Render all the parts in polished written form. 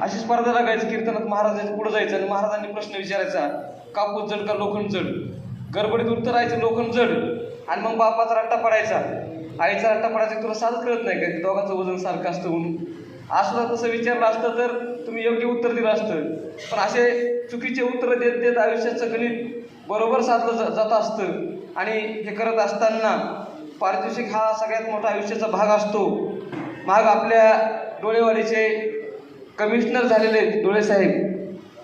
अशी स्पर्धा लागायची कीर्तनात महाराजांच्या पुढे जायचं आणि महाराजांनी प्रश्न विचारायचा, कापूस जड का लोखंड जड? गडबडीत उत्तरायचं लोखंड जड, आणि मग बापाचा रट्टा पडायचा, आईचा रट्टा पडायचा, तुला साधं कळत नाही का की दोघांचं वजन सारखं असतं म्हणून? असं तसं विचारलं असतं तर तुम्ही योग्य उत्तर दिलं असतं. पण असे चुकीचे उत्तर देत देत आयुष्याचं गणित बरोबर साधलं जात असतं. आणि हे करत असताना पारितोषिक हा सगळ्यात मोठा आयुष्याचा भाग असतो. मग आपल्या डोळेवाडीचे कमिशनर झालेले डोळेसाहेब,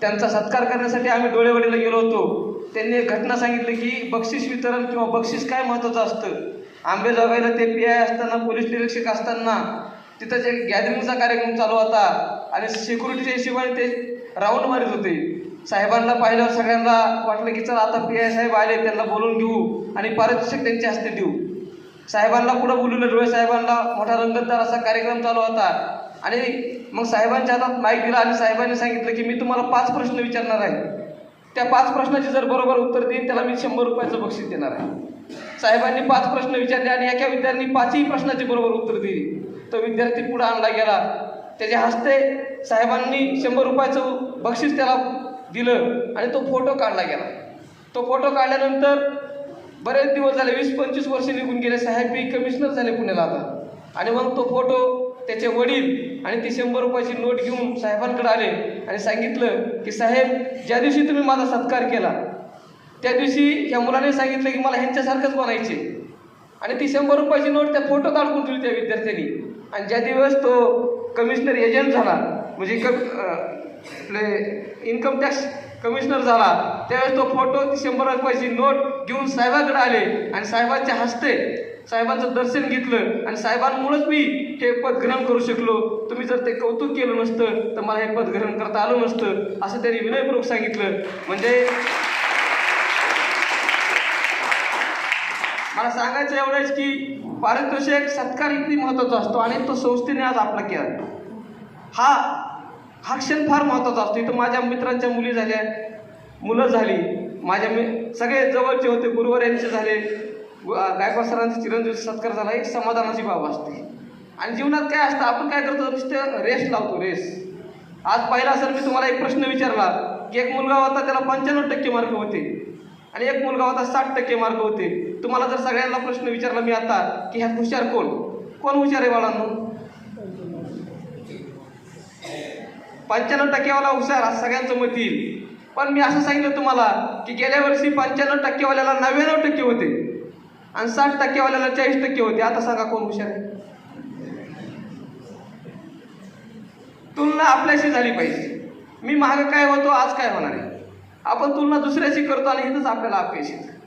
त्यांचा सत्कार करण्यासाठी आम्ही डोळेवाडीला गेलो होतो. त्यांनी एक घटना सांगितली की बक्षीस वितरण किंवा बक्षीस काय महत्त्वाचं असतं. आंबेजोगाईला ते PI असताना, पोलीस निरीक्षक असताना तिथंच एक गॅदरिंगचा कार्यक्रम चालू होता आणि सिक्युरिटीच्या हिशोबाने ते राऊंड मारित होते. साहेबांना पाहिल्यावर सगळ्यांना वाटलं की चला आता PI साहेब आले, त्यांना बोलून घेऊ आणि पारितोषिक त्यांच्या हस्ते देऊ. साहेबांना पुढं बोलवलं, डोळे साहेबांना मोठा रंगतदार असा कार्यक्रम चालू होता. आणि मग साहेबांच्या हातात माईक दिला आणि साहेबांनी सांगितलं की मी तुम्हाला 5 प्रश्न विचारणार आहे. त्या 5 प्रश्नाचे जर बरोबर उत्तर देईन त्याला मी 100 रुपयाचं बक्षीस देणार आहे. साहेबांनी 5 प्रश्न विचारले आणि एका विद्यार्थ्यांनी 5ही प्रश्नाचे बरोबर उत्तर दिली. तो विद्यार्थी पुढे आणला गेला, त्याच्या हस्ते साहेबांनी 100 रुपयाचं बक्षीस त्याला दिलं आणि तो फोटो काढला गेला. तो फोटो काढल्यानंतर बरेच दिवस झाले, 20-25 वर्ष निघून गेले. साहेब बी कमिशनर झाले पुण्याला आता. आणि मग तो फोटो, त्याचे वडील आणि ती 100 रुपयाची नोट घेऊन साहेबांकडे आले आणि सांगितलं की साहेब, ज्या दिवशी तुम्ही माझा सत्कार केला त्या दिवशी ह्या मुलाने सांगितलं की मला ह्यांच्यासारखंच बनायचे. आणि ती 100 रुपयाची नोट त्या फोटोत अडकून ठेवली त्या विद्यार्थ्यांनी. आणि ज्या दिवस तो कमिशनर एजंट झाला, म्हणजे आपले इन्कम टॅक्स कमिशनर झाला, त्यावेळेस तो फोटो, ती 100 रुपयाची नोट घेऊन साहेबांकडे आले आणि साहेबांच्या हस्ते साहेबांचं दर्शन घेतलं. आणि साहेबांमुळेच मी हे पद ग्रहण करू शकलो. तुम्ही जर ते कौतुक केलं नसतं तर मला हे पद ग्रहण करता आलं नसतं, असं त्यांनी विनयपूर्वक सांगितलं. म्हणजे मला सांगायचं एवढंच की पारितोषिक सत्कार इतकी महत्त्वाचा असतो आणि तो संस्थेने आज आपला केला. हा क्षण फार महत्त्वाचा असतो. इथं माझ्या मित्रांच्या मुली झाल्या, मुलं झाली, माझ्या सगळे जवळचे होते, गुरुवार यांचे झाले, गायकवाड सरांचा चिरंजीव सत्कार झाला. एक समाधानाची बाब असते. आणि जीवनात काय असतं, आपण काय करतो, नुसतं रेस लावतो, रेस. आज पहिला सर मी तुम्हाला एक प्रश्न विचारला की एक मुलगा होता त्याला 95% मार्क होते आणि एक मुलगा होता 60% मार्क होते. तुम्हाला जर सगळ्यांना प्रश्न विचारला मी आता की ह्यात हुशार कोण हुशार आहे बाळांनो? 95% वाला हुशार असं सगळ्यांचं मत येईल. पण मी असं सांगितलं तुम्हाला की गेल्या वर्षी 95% वाल्याला 99% होते आणि 60% वाल्याला 40% होते. आता सांगा कोण हुशार आहे? तुलना आपल्याशी झाली पाहिजे. मी मागं काय होतो, आज काय होणार आहे, आपण तुलना दुसऱ्याशी करतो आणि इथंच आपल्याला अपयश येतं.